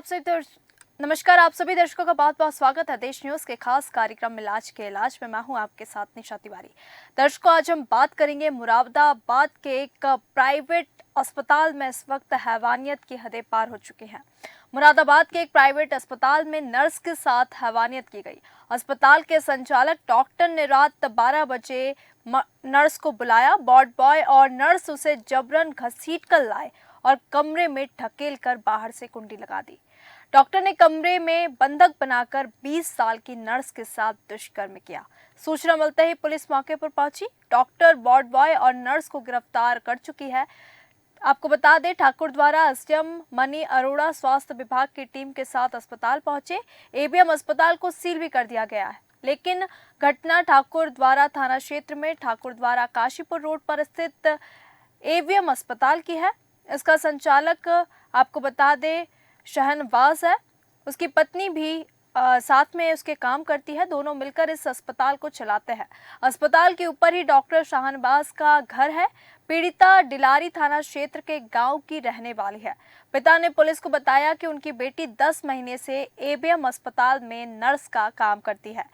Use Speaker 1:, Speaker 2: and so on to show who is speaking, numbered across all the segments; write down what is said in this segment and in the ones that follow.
Speaker 1: नमस्कार, आप सभी दर्शकों का बहुत बहुत स्वागत है देश न्यूज के खास कार्यक्रम इलाज के इलाज में। मैं हूं आपके साथ निशा तिवारी। दर्शकों, आज हम बात करेंगे मुरादाबाद के एक प्राइवेट अस्पताल में इस वक्त हैवानियत की हदें पार हो चुकी हैं। मुरादाबाद के एक प्राइवेट अस्पताल में नर्स के साथ हैवानियत की गई। अस्पताल के संचालक डॉक्टर ने रात 12 बजे नर्स को बुलाया। वार्ड बॉय और नर्स उसे जबरन घसीट कर लाए और कमरे में ढकेल कर बाहर से कुंडी लगा दी। डॉक्टर ने कमरे में बंधक बनाकर 20 साल की नर्स के साथ दुष्कर्म किया। सूचना मिलते ही पुलिस मौके पर पहुंची। डॉक्टर, वार्ड बॉय और नर्स को गिरफ्तार कर चुकी है। आपको बता दें, ठाकुर द्वारा एसडीएम मनी अरोड़ा स्वास्थ्य विभाग की टीम के साथ अस्पताल पहुंचे। एबीएम अस्पताल को सील भी कर दिया गया है, लेकिन घटना ठाकुर द्वारा थाना क्षेत्र में ठाकुर द्वारा काशीपुर रोड पर स्थित एबीएम अस्पताल की है। इसका संचालक, आपको बता दें, शहनवाज है। उसकी पत्नी भी साथ में उसके काम करती है। दोनों मिलकर इस अस्पताल को चलाते हैं। अस्पताल के ऊपर ही डॉक्टर शाहनवाज का घर है। पीड़िता डिलारी थाना क्षेत्र के गांव की रहने वाली है। पिता ने पुलिस को बताया कि उनकी बेटी 10 महीने से एबीएम अस्पताल में नर्स का काम करती है।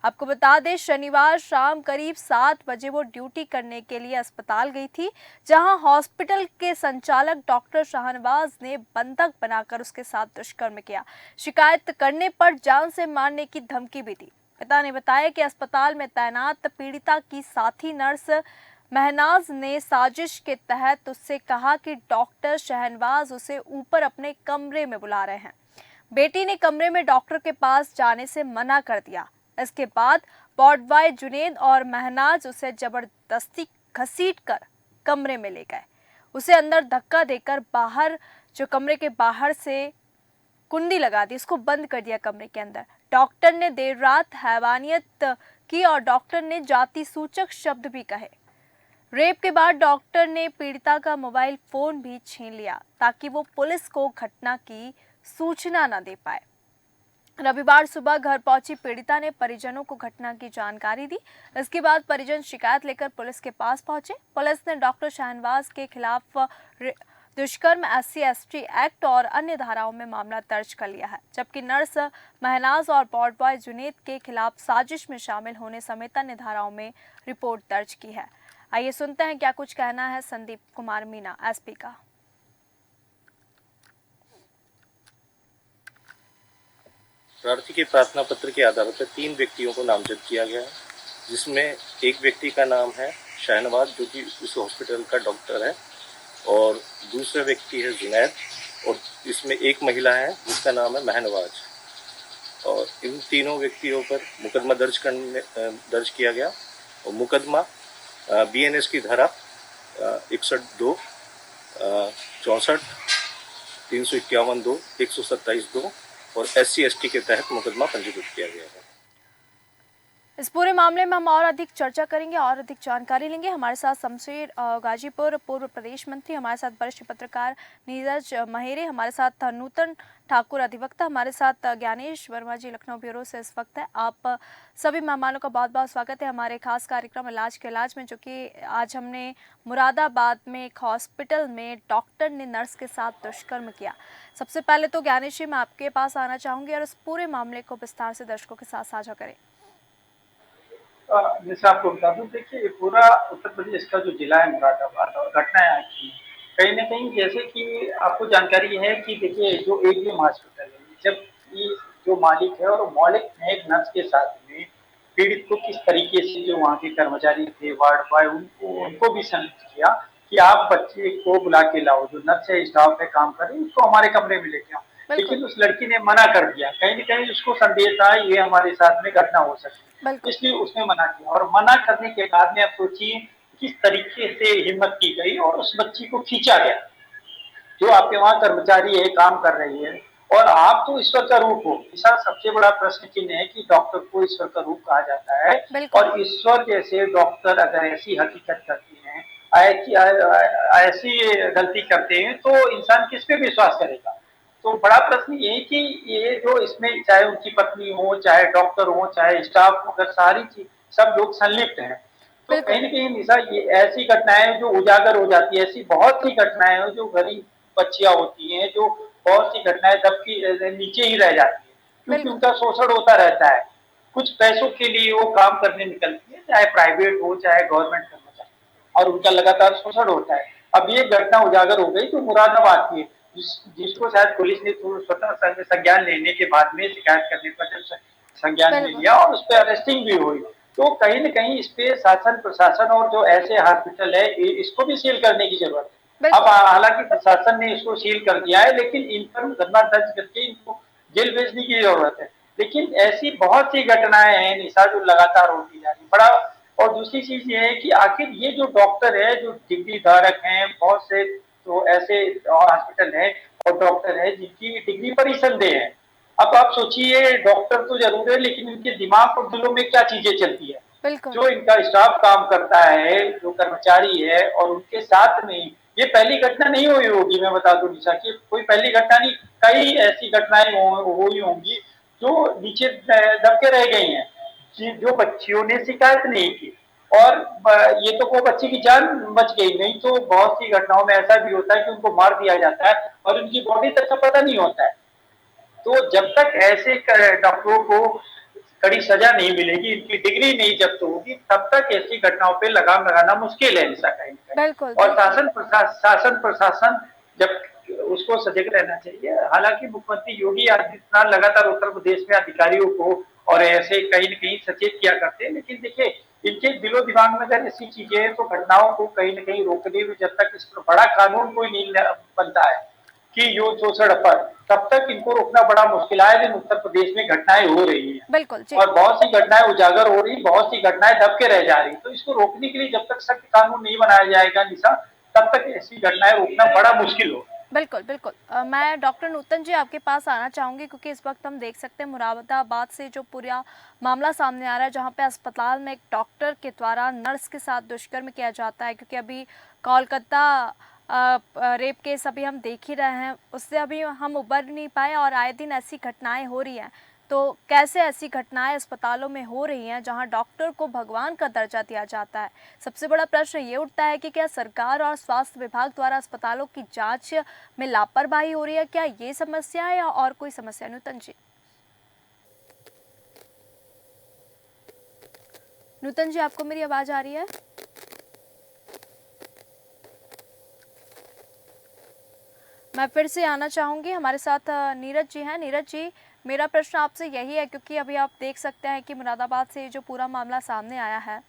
Speaker 1: आपको बता दें, शनिवार शाम करीब 7 बजे वो ड्यूटी करने के लिए अस्पताल गई थी, जहां हॉस्पिटल के संचालक डॉक्टर शाहनवाज ने बंधक बनाकर उसके साथ दुष्कर्म किया। शिकायत करने पर जान से मारने की धमकी भी दी। पिता ने बताया कि अस्पताल में तैनात पीड़िता की साथी नर्स महनाज ने साजिश के तहत उससे कहा कि डॉक्टर शहनवाज उसे ऊपर अपने कमरे में बुला रहे हैं। बेटी ने कमरे में डॉक्टर के पास जाने से मना कर दिया। इसके बाद वार्ड बॉय जुनेद और महनाज उसे जबरदस्ती घसीट कर कमरे में ले गए। उसे अंदर धक्का देकर बाहर, जो कमरे के बाहर से कुंडी लगा दी, उसको बंद कर दिया कमरे के अंदर। डॉक्टर ने देर रात हैवानियत की और डॉक्टर ने जाति सूचक शब्द भी कहे। रेप के बाद डॉक्टर ने पीड़िता का मोबाइल फोन भी छीन लिया ताकि वो पुलिस को घटना की सूचना न दे पाए। रविवार सुबह घर पहुंची पीड़िता ने परिजनों को घटना की जानकारी दी। इसके बाद परिजन शिकायत लेकर पुलिस के पास पहुंचे। पुलिस ने डॉक्टर शहनवाज के खिलाफ दुष्कर्म, SC/ST एक्ट और अन्य धाराओं में मामला दर्ज कर लिया है, जबकि नर्स महनाज और वार्ड बॉय जुनेद के खिलाफ साजिश में शामिल होने समेत अन्य धाराओं में रिपोर्ट दर्ज की है। आइए सुनते हैं क्या कुछ कहना है संदीप कुमार मीना, SP का।
Speaker 2: प्रार्थी के प्रार्थना पत्र के आधार पर 3 व्यक्तियों को नामजद किया गया है, जिसमें एक व्यक्ति का नाम है शहनवाज, जो कि उस हॉस्पिटल का डॉक्टर है, और दूसरा व्यक्ति है जुनैद, और इसमें एक महिला है जिसका नाम है महनवाज। और इन तीनों व्यक्तियों पर मुकदमा दर्ज किया गया, और मुकदमा BNS की धारा 61(2), 64, 351(2), 127(2) और SC/ST के तहत मुकदमा पंजीकृत किया गया है।
Speaker 1: इस पूरे मामले में हम और अधिक चर्चा करेंगे और अधिक जानकारी लेंगे। हमारे साथ शमशेर गाजीपुर पूर्व प्रदेश मंत्री, हमारे साथ वरिष्ठ पत्रकार नीरज महेरे, हमारे साथ नूतन ठाकुर अधिवक्ता, हमारे साथ ज्ञानेश वर्मा जी लखनऊ ब्यूरो से इस वक्त है। आप सभी मेहमानों का बहुत बहुत स्वागत है हमारे खास कार्यक्रम इलाज के इलाज में, जो कि आज हमने मुरादाबाद में एक हॉस्पिटल में डॉक्टर ने नर्स के साथ दुष्कर्म किया। सबसे पहले तो ज्ञानेश जी, मैं आपके पास आना चाहूँगी और इस पूरे मामले को विस्तार से दर्शकों के साथ साझा करें।
Speaker 3: जैसे आपको बता दूं, देखिए पूरा उत्तर प्रदेश का जो जिला है मुरादाबाद, और घटनाएं आई थी कहीं न कहीं, जैसे कि आपको जानकारी है कि देखिए जो एबीएम हॉस्पिटल है, जब ये जो मालिक है, और मालिक ने एक नर्स के साथ में पीड़ित को किस तरीके से, जो वहाँ के कर्मचारी थे, वार्ड बॉय, उनको भी संलिप्त किया कि आप बच्चे को बुला के लाओ, जो नर्स है, स्टाफ है, काम कर रही है, उसको हमारे कमरे में लेके आओ। लेकिन उस लड़की ने मना कर दिया। कहीं न कहीं उसको संदेह था ये हमारे साथ में घटना हो सकती है, इसलिए उसने मना किया। और मना करने के बाद में आप सोचिए किस तरीके से हिम्मत की गई और उस बच्ची को खींचा गया, जो आपके वहाँ कर्मचारी है, काम कर रही है, और आप तो ईश्वर का रूप हो। इसका सबसे बड़ा प्रश्न चिन्ह है कि डॉक्टर को ईश्वर का रूप कहा जाता है, और ईश्वर जैसे डॉक्टर अगर ऐसी हकीकत करती हैं, ऐसी गलती करते हैं, तो इंसान किस पे विश्वास करेगा। तो बड़ा प्रश्न ये है कि ये जो इसमें, चाहे उनकी पत्नी हो, चाहे डॉक्टर हो, चाहे स्टाफ, अगर सारी चीज सब लोग संलिप्त हैं, तो कहीं न कहीं निशा, ये ऐसी घटनाएं जो उजागर हो जाती है, ऐसी बहुत सी घटनाएं हैं जो गरीब बच्चियां होती हैं, जो बहुत सी घटनाएं दब की नीचे ही रह जाती है, क्योंकि
Speaker 1: बिल्कुल।
Speaker 3: उनका शोषण होता रहता है। कुछ पैसों के लिए वो काम करने निकलती है, चाहे प्राइवेट हो चाहे गवर्नमेंट कर्मचारी, और उनका लगातार शोषण होता है। अब ये घटना उजागर हो गई तो मुरादाबाद की, जिसको शायद पुलिस ने स्वतः संज्ञान लेने के बाद में, शिकायत करने पर जब संज्ञान ले
Speaker 1: बिल्कुल।
Speaker 3: लिया और उस पर अरेस्टिंग भी हुई, तो कहीं न कहीं इस पे शासन प्रशासन और जो ऐसे हॉस्पिटल है इसको भी सील करने की जरूरत है। अब
Speaker 1: बिल्कुल।
Speaker 3: हालांकि प्रशासन ने इसको सील कर दिया है, लेकिन इन पर मुकदमा दर्ज करके इनको जेल भेजने की जरूरत है। लेकिन ऐसी बहुत सी घटनाएं हैं निशा, जो लगातार होती जा रही बड़ा। और दूसरी चीज ये है कि आखिर ये जो डॉक्टर है, जो डिग्री धारक हैं, बहुत से तो ऐसे हॉस्पिटल है और डॉक्टर है जिनकी डिग्री पर ही संदेह है। अब आप सोचिए, डॉक्टर तो जरूर है, लेकिन इनके दिमाग और दिलों में क्या चीजें चलती है।
Speaker 1: बिल्कुल।
Speaker 3: जो इनका स्टाफ काम करता है, जो कर्मचारी है, और उनके साथ में ये पहली घटना नहीं हुई होगी, मैं बता दूं निशा की, कोई पहली घटना नहीं, कई ऐसी घटनाएं हुई होंगी जो नीचे दब के रह गई हैं, जो बच्चियों ने शिकायत नहीं की, और ये तो वो बच्ची की जान बच गई। नहीं तो बहुत सी घटनाओं में ऐसा भी होता है कि उनको मार दिया जाता है और उनकी बॉडी तक का पता नहीं होता है। तो जब तक ऐसे डॉक्टरों को कड़ी सजा नहीं मिलेगी, इनकी डिग्री नहीं जब्त होगी, तब तक ऐसी घटनाओं पे लगाम लगाना मुश्किल है निशा, कहीं न
Speaker 1: बिल्कुल।
Speaker 3: कहीं। और
Speaker 1: बिल्कुल।
Speaker 3: शासन प्रशासन जब उसको सजग रहना चाहिए। हालांकि मुख्यमंत्री योगी आदित्यनाथ लगातार उत्तर प्रदेश में अधिकारियों को और ऐसे कहीं न कहीं सचेत किया करते हैं, लेकिन देखिए इनके दिलो दिमाग में अगर ऐसी चीजें हैं, तो घटनाओं को कहीं न कहीं रोकने में जब तक इस पर बड़ा कानून कोई नहीं बनता है कि यौन शोषण पर, तब तक इनको रोकना बड़ा मुश्किल। आए दिन उत्तर प्रदेश में घटनाएं हो रही हैं
Speaker 1: बिल्कुल जी।
Speaker 3: और बहुत सी घटनाएं उजागर हो रही, बहुत सी घटनाएं दब के रह जा रही। तो इसको रोकने के लिए जब तक सख्त कानून नहीं बनाया जाएगा निशा, तब तक ऐसी घटनाएं रोकना बड़ा मुश्किल हो।
Speaker 1: बिल्कुल। बिल्कुल। मैं डॉक्टर नूतन जी आपके पास आना चाहूँगी, क्योंकि इस वक्त हम देख सकते हैं मुरादाबाद से जो पूरा मामला सामने आ रहा है, जहाँ पे अस्पताल में एक डॉक्टर के द्वारा नर्स के साथ दुष्कर्म किया जाता है। क्योंकि अभी कोलकाता रेप केस अभी हम देख ही रहे हैं, उससे अभी हम उबर नहीं पाए और आए दिन ऐसी घटनाएं हो रही हैं। तो कैसे ऐसी घटनाएं अस्पतालों में हो रही हैं जहां डॉक्टर को भगवान का दर्जा दिया जाता है? सबसे बड़ा प्रश्न ये उठता है कि क्या सरकार और स्वास्थ्य विभाग द्वारा अस्पतालों की जांच में लापरवाही हो रही है? क्या ये समस्या है या और कोई समस्या? नूतन जी, नूतन जी, आपको मेरी आवाज आ रही है? मैं फिर से आना चाहूँगी, हमारे साथ नीरज जी हैं। नीरज जी, मेरा प्रश्न आपसे यही है, क्योंकि अभी आप देख सकते हैं कि मुरादाबाद से जो पूरा मामला सामने आया है,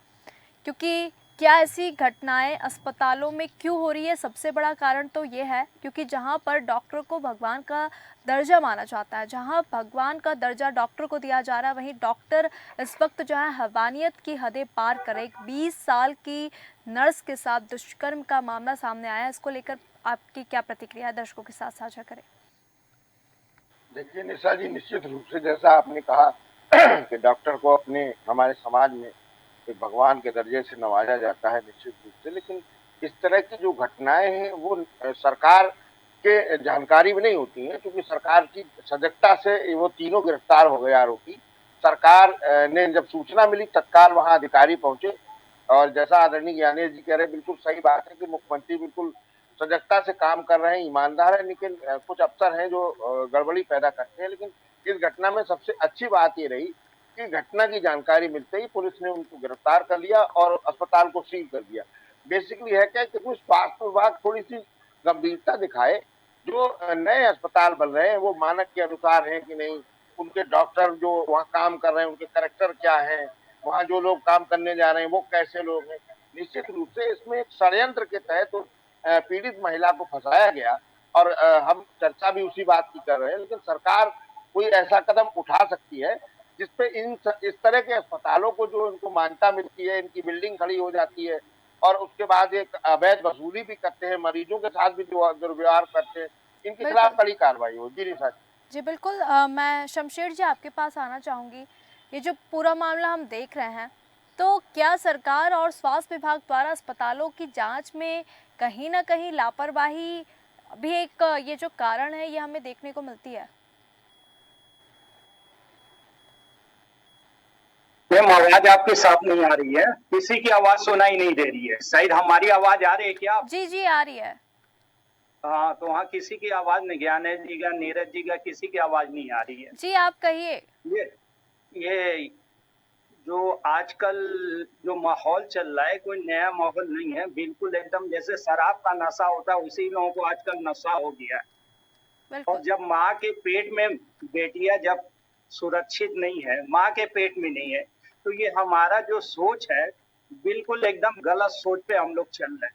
Speaker 1: क्योंकि क्या ऐसी घटनाएं अस्पतालों में क्यों हो रही है? सबसे बड़ा कारण तो ये है क्योंकि जहां पर डॉक्टर को भगवान का दर्जा माना जाता है, जहां भगवान का दर्जा डॉक्टर को दिया जा रहा है, वहीं डॉक्टर इस वक्त जो है हैवानियत की हदें पार करे। एक 20 साल की नर्स के साथ दुष्कर्म का मामला सामने आया है, इसको लेकर आपकी क्या प्रतिक्रिया है? दर्शकों के साथ साझा करें।
Speaker 4: देखिए निशा जी, निश्चित रूप से जैसा आपने कहा कि डॉक्टर को अपने हमारे समाज में एक भगवान के दर्जे से नवाजा जाता है, निश्चित रूप से। लेकिन इस तरह की जो घटनाएं हैं वो सरकार के जानकारी में नहीं होती हैं, क्योंकि सरकार की सजगता से वो तीनों गिरफ्तार हो गए आरोपी। सरकार ने जब सूचना मिली तत्काल वहां अधिकारी पहुंचे, और जैसा आदरणीय ज्ञानेश जी कह रहे हैं, बिल्कुल सही बात है कि मुख्यमंत्री बिल्कुल सजगता से काम कर रहे हैं, ईमानदार है। लेकिन कुछ अफसर हैं जो गड़बड़ी पैदा करते हैं। लेकिन इस घटना में सबसे अच्छी बात ये रही कि घटना की जानकारी मिलते ही पुलिस ने उनको गिरफ्तार कर लिया और अस्पताल को सील कर दिया। बेसिकली है क्या कि कुछ स्वास्थ्य विभाग थोड़ी सी गंभीरता दिखाए। जो नए अस्पताल बन रहे हैं वो मानक के अनुसार हैं कि नहीं, उनके डॉक्टर जो वहाँ काम कर रहे हैं उनके कैरेक्टर क्या है, वहाँ जो लोग काम करने जा रहे हैं वो कैसे लोग हैं। निश्चित रूप से इसमें एक षड्यंत्र के तहत पीड़ित महिला को फंसाया गया, और हम चर्चा भी उसी बात की कर रहे हैं। लेकिन सरकार कोई ऐसा कदम उठा सकती है जिसपे इस तरह के अस्पतालों को जो इनको मान्यता मिलती है, इनकी बिल्डिंग खड़ी हो जाती है और उसके बाद एक अवैध वसूली भी करते हैं, मरीजों के साथ भी जो दुर्व्यवहार करते हैं, इनके खिलाफ कड़ी कार्रवाई हो। जी निशा
Speaker 1: जी बिल्कुल। मैं शमशेर जी आपके पास आना चाहूँगी। ये जो पूरा मामला हम देख रहे हैं, तो क्या सरकार और स्वास्थ्य विभाग द्वारा अस्पतालों की जांच में कहीं ना कहीं लापरवाही भी एक ये जो कारण है ये हमें देखने को मिलती है?
Speaker 5: मैम, आवाज आपके साफ नहीं आ रही है, किसी की आवाज सुनाई नहीं दे रही है। शायद हमारी आवाज आ रही है क्या?
Speaker 1: जी जी, आ रही है।
Speaker 5: हाँ, तो वहाँ किसी की आवाज नहीं, ज्ञानेश जी का, नीरज जी का, किसी की आवाज नहीं आ रही है।
Speaker 1: जी आप कहिए।
Speaker 5: ये ये जो आजकल जो माहौल चल रहा है, कोई नया माहौल नहीं है, बिल्कुल एकदम जैसे शराब का नशा होता है, उसी लोगों को आजकल नशा हो गया है। और
Speaker 1: बिल्कुल
Speaker 5: जब माँ के पेट में बेटियां जब सुरक्षित नहीं है, माँ के पेट में नहीं है, तो ये हमारा जो सोच है, बिल्कुल एकदम गलत सोच पे हम लोग चल रहे हैं।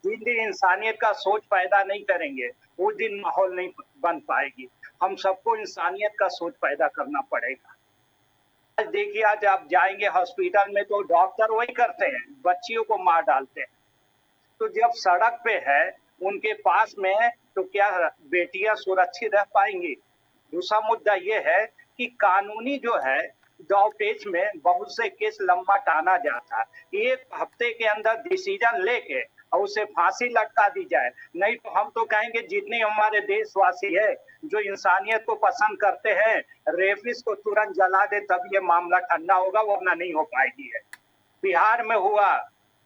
Speaker 5: जिस दिन इंसानियत का सोच पैदा नहीं करेंगे, उस दिन माहौल नहीं बन पाएगी। हम सबको इंसानियत का सोच पैदा करना पड़ेगा। आज देखिए, आज आप जाएंगे हॉस्पिटल में तो डॉक्टर वही करते हैं, बच्चियों को मार डालते हैं। तो जब सड़क पे है उनके पास में, तो क्या बेटियां सुरक्षित रह पाएंगी? दूसरा मुद्दा ये है कि कानूनी जो है दौपेच में बहुत से केस लंबा टाना जाता है। एक हफ्ते के अंदर डिसीजन लेके और उसे फांसी लटका दी जाए। नहीं तो हम तो कहेंगे जितने हमारे देशवासी है जो इंसानियत को पसंद करते हैं, रेपिस्ट को तुरंत जला दे, तब ये मामला ठंडा होगा, वरना नहीं हो पाएगी है। बिहार में हुआ,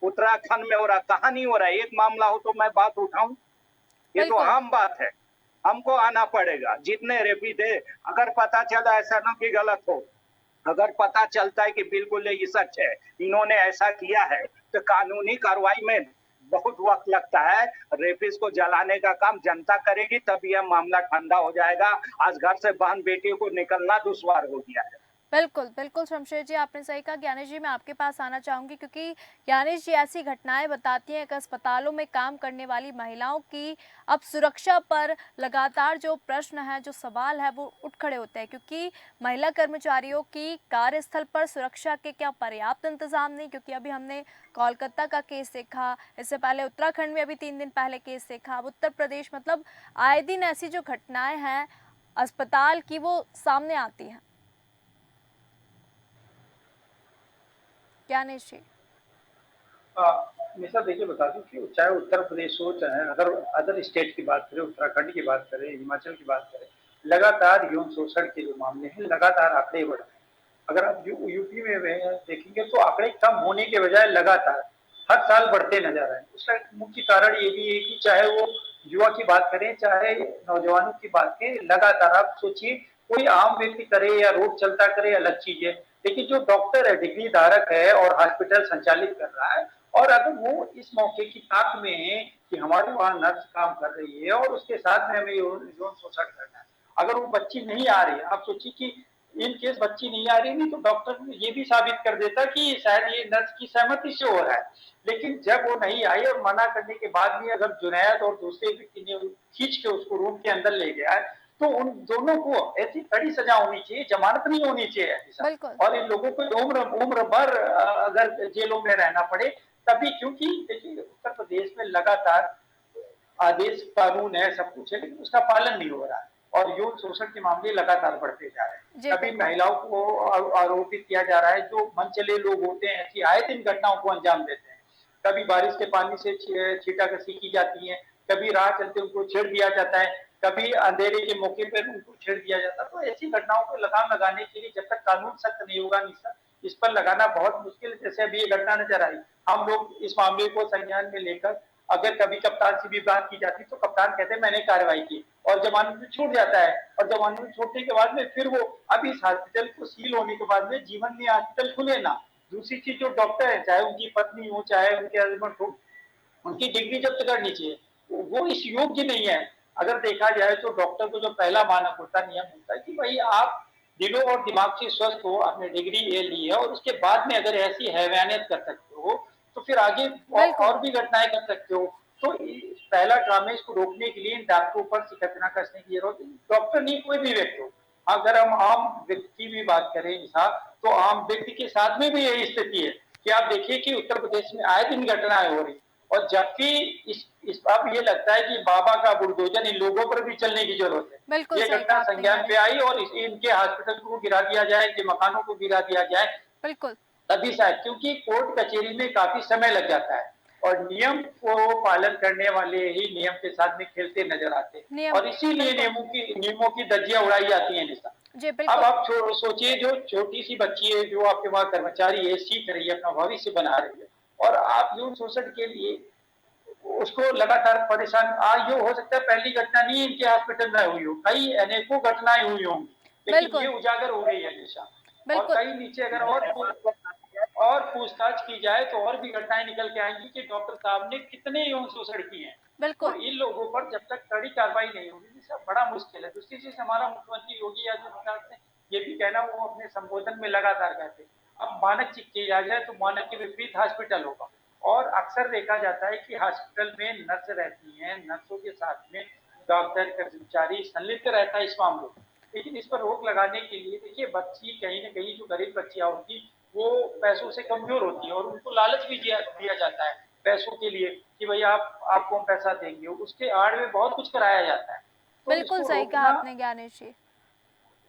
Speaker 5: उत्तराखंड में हो रहा, कहाँ नहीं हो रहा है? एक मामला हो तो मैं बात उठाऊं? ये तो
Speaker 1: बिल्कुल
Speaker 5: आम बात है। हमको आना पड़ेगा। जितने रेपी थे, अगर पता चला ऐसा ना कि गलत हो, अगर पता चलता है कि बिल्कुल ये सच है, इन्होंने ऐसा किया है, तो कानूनी कार्रवाई में बहुत वक्त लगता है। रेपिस को जलाने का काम जनता करेगी, तब यह मामला ठंडा हो जाएगा। आज घर से बहन बेटियों को निकलना दुश्वार हो गया है।
Speaker 1: बिल्कुल बिल्कुल शमशेर जी, आपने सही कहा। ज्ञानेश जी, मैं आपके पास आना चाहूँगी क्योंकि ज्ञानेश जी ऐसी घटनाएं बताती हैं कि अस्पतालों में काम करने वाली महिलाओं की अब सुरक्षा पर लगातार जो प्रश्न है, जो सवाल है, वो उठ खड़े होते हैं क्योंकि महिला कर्मचारियों की कार्यस्थल पर सुरक्षा के क्या पर्याप्त इंतजाम नहीं। क्योंकि अभी हमने कोलकाता का केस देखा, इससे पहले उत्तराखंड में अभी 3 दिन पहले केस देखा, अब उत्तर प्रदेश, मतलब आए दिन ऐसी जो घटनाएं हैं अस्पताल की वो सामने आती हैं। ज्ञानेश जी।
Speaker 3: हमेशा देखिए बता दूं कि चाहे उत्तर प्रदेश हो, चाहे अगर अदर स्टेट की बात करें, उत्तराखंड की बात करें, हिमाचल की बात करें, लगातार यौन शोषण के जो मामले हैं लगातार आंकड़े बढ़ रहे हैं। अगर आप यूपी में देखेंगे तो आंकड़े कम होने के बजाय लगातार हर साल बढ़ते नजर आए। उसका एक मुख्य कारण ये भी है कि चाहे वो युवा की बात करें, चाहे नौजवानों की बात करें, लगातार आप सोचिए कोई आम व्यक्ति करे या रोड चलता करे अलग चीज है, लेकिन जो डॉक्टर है, डिग्री धारक है और हॉस्पिटल संचालित कर रहा है, और अगर वो इस मौके की ताक में है कि हमारे वहां नर्स काम कर रही है और उसके साथ में हमें यौन शोषण करना है, अगर वो बच्ची नहीं आ रही है, आप सोचिए कि इन केस बच्ची नहीं आ रही थी तो डॉक्टर ये भी साबित कर देता कि शायद ये नर्स की सहमति से हो रहा है। लेकिन जब वो नहीं आई और मना करने के बाद भी अगर जुनैद और दूसरे व्यक्ति ने खींच के उसको रूम के अंदर ले गया है, तो उन दोनों को ऐसी कड़ी सजा होनी चाहिए, जमानत नहीं होनी चाहिए ऐसा। और इन लोगों को उम्र भर अगर जेलों में रहना पड़े तभी, क्योंकि देखिए उत्तर प्रदेश में लगातार आदेश कानून है, सब कुछ है, लेकिन उसका पालन नहीं हो रहा है और यौन शोषण के मामले लगातार बढ़ते जा रहे हैं। कभी महिलाओं को आरोपित किया जा रहा है, जो मनचले लोग होते हैं ऐसी आए दिन घटनाओं को अंजाम देते हैं। कभी बारिश के पानी से छींटाकशी की जाती है, कभी राह चलते उनको छेड़ दिया जाता है, कभी अंधेरे के मौके पर उनको छेड़ दिया जाता है। तो ऐसी घटनाओं को लगाम लगाने के लिए जब तक कानून सख्त नहीं होगा, इस पर लगाना बहुत मुश्किल है। जैसे अभी ये घटना नजर आई, हम लोग इस मामले को संज्ञान में लेकर अगर कभी कप्तान से भी बात की जाती तो कप्तान कहते हैं मैंने कार्रवाई की, और जमानत में छूट जाता है। और जमानत में छूटने के बाद में फिर वो अब इस हॉस्पिटल को सील होने के बाद में जीवन में हॉस्पिटल खुले ना। दूसरी चीज, जो डॉक्टर है, चाहे उनकी पत्नी हो चाहे उनके हस्बैंड हो, उनकी डिग्री जब्त करनी चाहिए, वो इस योग्य नहीं है। अगर देखा जाए तो डॉक्टर को जो पहला मानक होता, नियम होता है कि भाई आप दिलों और दिमाग से स्वस्थ हो, आपने डिग्री ले ली है और उसके बाद में अगर ऐसी हैवानियत कर सकते हो तो फिर आगे और भी घटनाएं कर सकते हो। तो पहला काम है, इसको रोकने के लिए डॉक्टरों पर सिकतना कसने की जरूरत है। डॉक्टर नहीं, कोई भी व्यक्ति हो। अगर हम आम व्यक्ति की भी बात करें इंसान, तो आम व्यक्ति के साथ में भी यही स्थिति है कि आप देखिए कि उत्तर प्रदेश में आए दिन घटनाएं हो रही, और जबकि इस अब ये लगता है कि बाबा का बुलडोजर इन लोगों पर भी चलने की जरूरत है। ये घटना संज्ञान पे आई और इनके हॉस्पिटल को गिरा दिया जाए, इनके मकानों को गिरा दिया जाए,
Speaker 1: बिल्कुल
Speaker 3: तभी शायद, क्योंकि कोर्ट कचहरी में काफी समय लग जाता है और नियम को पालन करने वाले ही नियम के साथ में खेलते नजर आते हैं, और इसीलिए नियमों की धज्जियां उड़ाई जाती है निशा। अब आप सोचिए, जो छोटी सी बच्ची है, जो आपके वहां कर्मचारी है, सीख रही है, अपना भविष्य बना रही है, और आप यौन शोषण के लिए उसको लगातार परेशान आज ये हो सकता है पहली घटना नहीं इनके हॉस्पिटल में हुई हो, कई अनेकों घटनाएं हुई होंगी, लेकिन ये
Speaker 1: बिल्कुल,
Speaker 3: उजागर हो गई है दिशा। और
Speaker 1: बिल्कुल,
Speaker 3: कई नीचे अगर और पूछताछ की जाए तो और भी घटनाएं निकल के आएंगी कि डॉक्टर साहब ने कितने यौन शोषण किए हैं। तो
Speaker 1: बिल्कुल,
Speaker 3: इन लोगों पर जब तक कड़ी कार्रवाई नहीं होगी सब बड़ा मुश्किल है। दूसरी चीज हमारा मुख्यमंत्री योगी आदित्यनाथ ने ये भी कहना वो अपने संबोधन में लगातार कहते हैं अब मानक किया जाए तो मानक के विपरीत हॉस्पिटल होगा। और अक्सर देखा जाता है कि हॉस्पिटल में नर्स रहती हैं, नर्सों के साथ में डॉक्टर कर्मचारी संलिप्त रहता है इस मामले में। लेकिन इस पर रोक लगाने के लिए देखिए बच्ची कहीं ना कहीं जो गरीब बच्चियां होती वो पैसों से कमजोर होती है और उनको लालच भी दिया जाता है पैसों के लिए कि भाई आपको हम पैसा देंगे, उसके आड़ में बहुत कुछ कराया जाता है। तो
Speaker 1: बिल्कुल
Speaker 3: इसको
Speaker 1: सही कहा
Speaker 3: रोकना
Speaker 1: आपने ज्ञानेश जी।
Speaker 3: जी,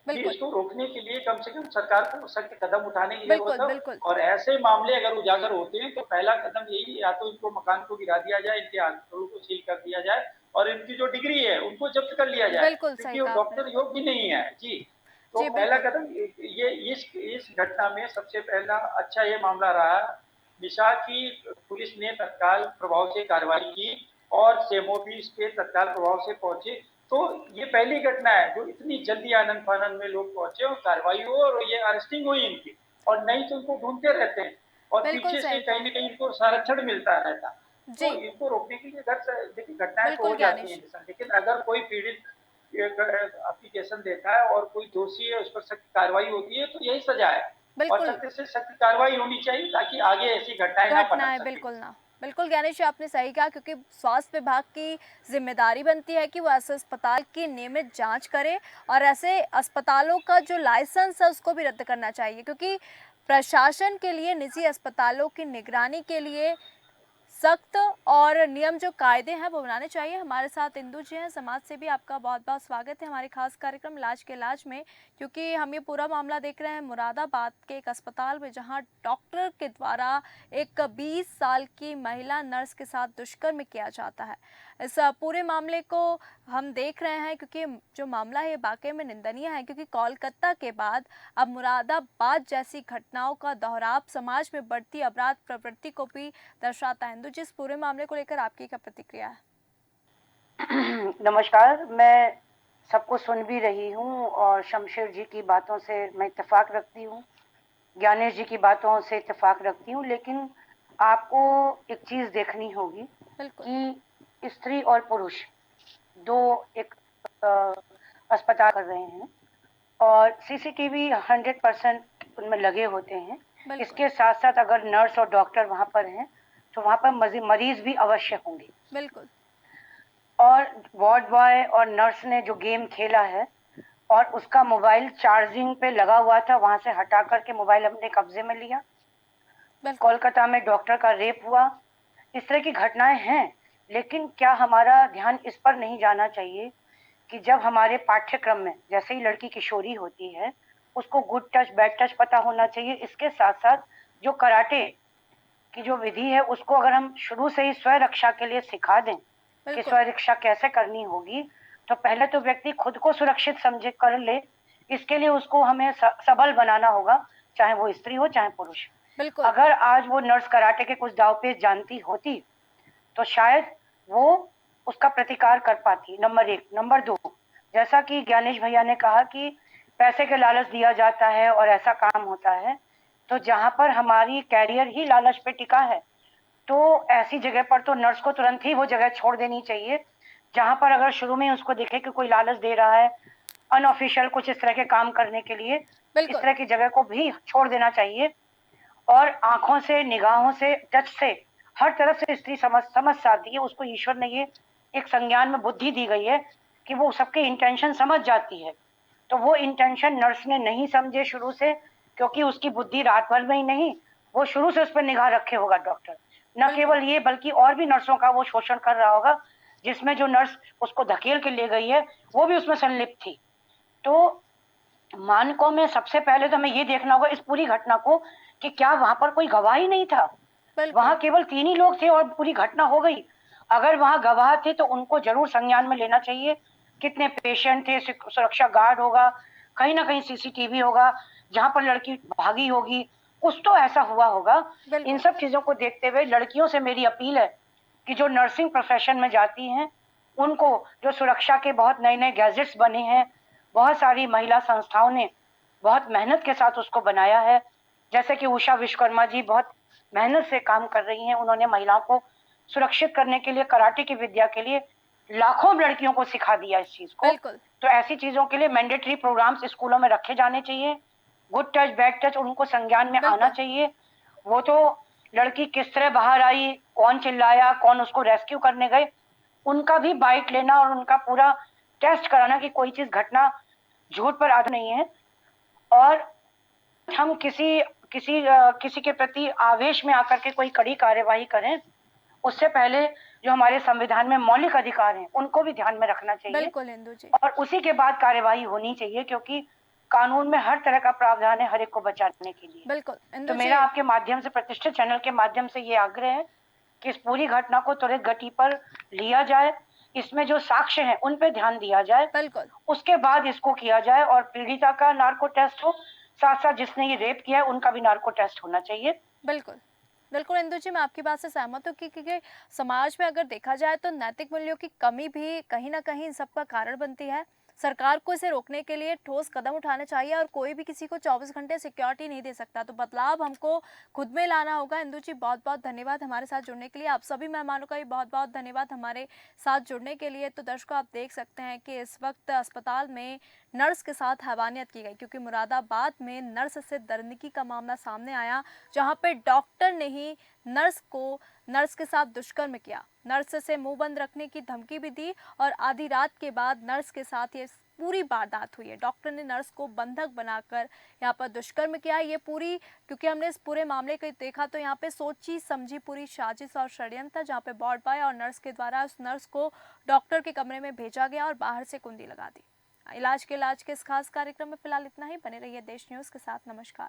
Speaker 1: बिल्कुल,
Speaker 3: इसको रोकने के लिए कम से कम सरकार को सख्त कदम उठाने की
Speaker 1: बिल्कुल,
Speaker 3: जरूरत है।
Speaker 1: बिल्कुल,
Speaker 3: और ऐसे मामले अगर उजागर होते हैं तो पहला कदम यही या तो इनको मकान को गिरा दिया जाए, इनके हॉस्पिटलों को सील कर दिया जाए और इनकी जो डिग्री है उनको जब्त कर लिया जाए
Speaker 1: बिल्कुल सही
Speaker 3: क्योंकि वो
Speaker 1: कहा आपने।
Speaker 3: डॉक्टर योग्य नहीं है जी। तो
Speaker 1: जी,
Speaker 3: पहला
Speaker 1: बिल्कुल,
Speaker 3: कदम ये इस घटना में सबसे पहला अच्छा ये मामला रहा निशा की पुलिस ने तत्काल प्रभाव से कार्रवाई की और सेमो भी इसके तत्काल प्रभाव से पहुंचे। तो ये पहली घटना है जो इतनी जल्दी आनंद फानंद में लोग पहुंचे और कार्रवाई हो और ये अरेस्टिंग हुई इनकी। और नहीं तो इनको ढूंढते रहते हैं और
Speaker 1: बिल्कुल
Speaker 3: पीछे से
Speaker 1: सही
Speaker 3: कहीं
Speaker 1: कहा।
Speaker 3: ना कहीं इनको संरक्षण मिलता रहता।
Speaker 1: जी,
Speaker 3: तो इनको रोकने के लिए देखिए घटनाएं तो
Speaker 1: बिल्कुल
Speaker 3: हो जाती
Speaker 1: ज्ञानेश,
Speaker 3: हैं लेकिन अगर कोई पीड़ित एप्लीकेशन देता है और कोई दोषी है उस पर सख्त कार्रवाई होती है तो यही सजा है। और
Speaker 1: बिल्कुल।
Speaker 3: सख्त से सख्त कार्रवाई होनी चाहिए ताकि आगे ऐसी घटनाएं ना पनप
Speaker 1: घटनाएँ
Speaker 3: सके।
Speaker 1: बिल्कुल ना। बिल्कुल ज्ञानेश जी आपने सही कहा क्योंकि स्वास्थ्य विभाग की ज़िम्मेदारी बनती है कि वो ऐसे अस्पताल की नियमित जाँच करे और ऐसे अस्पतालों का जो लाइसेंस है उसको भी रद्द करना चाहिए क्योंकि प्रशासन के लिए निजी अस्पतालों की निगरानी के लिए सख्त और नियम जो कायदे हैं वो बनाने चाहिए। हमारे साथ इंदु जी हैं, समाज से भी आपका बहुत-बहुत स्वागत है हमारे खास कार्यक्रम इलाज के इलाज में क्योंकि हम ये पूरा मामला देख रहे हैं मुरादाबाद के एक अस्पताल में जहां डॉक्टर के द्वारा एक 20 साल की महिला नर्स के साथ दुष्कर्म किया जाता है। इस पूरे मामले को हम देख रहे हैं क्योंकि जो मामला है ये वाकई में निंदनीय है क्योंकि कोलकाता के बाद अब मुरादाबाद जैसी घटनाओं का दोहराव समाज में बढ़ती अपराध प्रवृत्ति को भी दर्शाता है। जिस पूरे मामले को लेकर आपकी क्या प्रतिक्रिया है?
Speaker 6: नमस्कार, मैं सबको सुन भी रही हूँ और शमशेर जी की बातों से मैं इत्तेफाक रखती हूँ, ज्ञानेश जी की बातों से इत्तेफाक रखती हूँ, लेकिन आपको एक चीज़ देखनी होगी
Speaker 1: बिल्कुल,
Speaker 6: कि स्त्री और पुरुष दो एक अस्पताल कर रहे हैं और सीसीटीवी 100% उनमें लगे होते हैं।
Speaker 1: बिल्कुल,
Speaker 6: इसके साथ साथ अगर नर्स और डॉक्टर वहाँ पर हैं तो वहाँ पर मरीज भी अवश्य होंगे।
Speaker 1: बिल्कुल,
Speaker 6: और वार्ड बॉय और नर्स ने जो गेम खेला है और उसका मोबाइल चार्जिंग पे लगा हुआ था, वहां से हटा करके मोबाइल अपने कब्जे में लिया।
Speaker 1: बिल्कुल,
Speaker 6: कोलकाता में डॉक्टर का रेप हुआ। इस तरह की घटनाएं हैं, लेकिन क्या हमारा ध्यान इस पर नहीं जाना चाहिए कि जब हमारे पाठ्यक्रम में जैसे ही लड़की किशोरी होती है उसको गुड टच बैड टच पता होना चाहिए। इसके साथ साथ जो कराटे की जो विधि है उसको अगर हम शुरू से ही स्वरक्षा के लिए सिखा दें कि
Speaker 1: बिल्कुल,
Speaker 6: स्वरक्षा कैसे करनी होगी, तो पहले तो व्यक्ति खुद को सुरक्षित समझे कर ले। इसके लिए उसको हमें सबल बनाना होगा, चाहे वो स्त्री हो चाहे पुरुष।
Speaker 1: बिल्कुल,
Speaker 6: अगर आज वो नर्स कराटे के कुछ दाव पेच जानती होती तो शायद वो उसका प्रतिकार कर पाती, नंबर 1। नंबर 2, जैसा कि ज्ञानेश भैया ने कहा कि पैसे के लालच दिया जाता है और ऐसा काम होता है, तो जहाँ पर हमारी कैरियर ही लालच पे टिका है तो ऐसी जगह पर तो नर्स को तुरंत ही वो जगह छोड़ देनी चाहिए जहाँ पर अगर शुरू में उसको दिखे कि कोई लालच दे रहा है अनऑफिशियल कुछ इस तरह के काम करने के लिए, इस
Speaker 1: बिल्कुल,
Speaker 6: तरह की जगह को भी छोड़ देना चाहिए। और आंखों से, निगाहों से, टच से हर तरफ से स्त्री समझ सकती है। उसको ईश्वर ने ये एक संज्ञान में बुद्धि दी गई है कि वो सबके इंटेंशन समझ जाती है। तो वो इंटेंशन नर्स ने नहीं समझे शुरू से, क्योंकि उसकी बुद्धि रात भर में ही नहीं, वो शुरू से उस पर निगाह रखे होगा डॉक्टर। न
Speaker 1: बिल्कुल,
Speaker 6: केवल ये बल्कि और भी नर्सों का वो शोषण कर रहा होगा, जिसमें जो नर्स उसको धकेल के ले गई है वो भी उसमें संलिप्त थी। तो मानकों में सबसे पहले तो हमें ये देखना होगा इस पूरी घटना को कि क्या वहां पर कोई गवाह ही नहीं था।
Speaker 1: बिल्कुल,
Speaker 6: वहां केवल 3 ही लोग थे और पूरी घटना हो गई। अगर वहां गवाह थे तो उनको जरूर संज्ञान में लेना चाहिए। कितने पेशेंट थे, सुरक्षा गार्ड होगा, कहीं ना कहीं सीसीटीवी होगा, जहां पर लड़की भागी होगी कुछ तो ऐसा हुआ होगा। इन
Speaker 1: बिल्कुल,
Speaker 6: सब चीजों को देखते हुए लड़कियों से मेरी अपील है कि जो नर्सिंग प्रोफेशन में जाती हैं उनको जो सुरक्षा के बहुत नए नए गैजेट्स बने हैं, बहुत सारी महिला संस्थाओं ने बहुत मेहनत के साथ उसको बनाया है। जैसे कि उषा विश्वकर्मा जी बहुत मेहनत से काम कर रही हैं, उन्होंने महिलाओं को सुरक्षित करने के लिए कराटे की विद्या के लिए लाखों लड़कियों को सिखा दिया इस चीज को।
Speaker 1: बिल्कुल
Speaker 6: तो ऐसी चीजों के लिए मैंडेटरी प्रोग्राम्स स्कूलों में रखे जाने चाहिए। गुड टच बैड टच उनको संज्ञान में
Speaker 1: बिल्कुल।
Speaker 6: आना चाहिए। वो तो लड़की किस तरह बाहर आई, कौन चिल्लाया, कौन उसको रेस्क्यू करने गए, उनका भी बाइट लेना और उनका पूरा टेस्ट कराना कि कोई चीज घटना झूठ पर आधारित नहीं है। और हम किसी के प्रति आवेश में आकर के कोई कड़ी कार्यवाही करें उससे पहले जो हमारे संविधान में मौलिक अधिकार हैं उनको भी ध्यान में रखना चाहिए
Speaker 1: बिल्कुल इंदु जी।
Speaker 6: और उसी के बाद कार्यवाही होनी चाहिए, क्योंकि कानून में हर तरह का प्रावधान है हर एक को बचाने के लिए।
Speaker 1: बिल्कुल इंदु
Speaker 6: तो
Speaker 1: जी।
Speaker 6: मेरा आपके माध्यम से, प्रतिष्ठित चैनल के माध्यम से ये आग्रह है कि इस पूरी घटना को त्वरित गति पर लिया जाए, इसमें जो साक्ष्य हैं उन पे ध्यान दिया जाए,
Speaker 1: बिल्कुल
Speaker 6: उसके बाद इसको किया जाए और पीड़िता का नार्को टेस्ट हो, साथ साथ जिसने ये रेप किया है उनका भी नार्को टेस्ट होना चाहिए।
Speaker 1: बिल्कुल बिल्कुल इंदु जी, मैं आपकी बात से सहमत हूँ कि क्योंकि समाज में अगर देखा जाए तो नैतिक मूल्यों की कमी भी कहीं ना कहीं इन सबका कारण बनती है। सरकार को इसे रोकने के लिए ठोस कदम उठाने चाहिए और कोई भी किसी को 24 घंटे सिक्योरिटी नहीं दे सकता, तो बदलाव हमको खुद में लाना होगा। इंदु जी बहुत बहुत धन्यवाद हमारे साथ जुड़ने के लिए। आप सभी मेहमानों का भी बहुत बहुत धन्यवाद हमारे साथ जुड़ने के लिए। तो दर्शकों, आप देख सकते हैं कि इस वक्त अस्पताल में नर्स के साथ हैवानियत की गई, क्योंकि मुरादाबाद में नर्स से दरिंदगी का मामला सामने आया, जहां पे डॉक्टर ने ही नर्स के साथ दुष्कर्म किया, नर्स से मुंह बंद रखने की धमकी भी दी और आधी रात के बाद नर्स के साथ ये पूरी वारदात हुई है। डॉक्टर ने नर्स को बंधक बनाकर यहाँ पर दुष्कर्म किया। ये पूरी, क्योंकि हमने इस पूरे मामले को देखा तो यहाँ पे सोची समझी पूरी साजिश और षड्यंत्र, जहाँ पे वार्ड बॉय और नर्स के द्वारा उस नर्स को डॉक्टर के कमरे में भेजा गया और बाहर से कुंडी लगा दी। इलाज के इस खास कार्यक्रम में फिलहाल इतना ही। बने रहिए देश न्यूज़ के साथ। नमस्कार।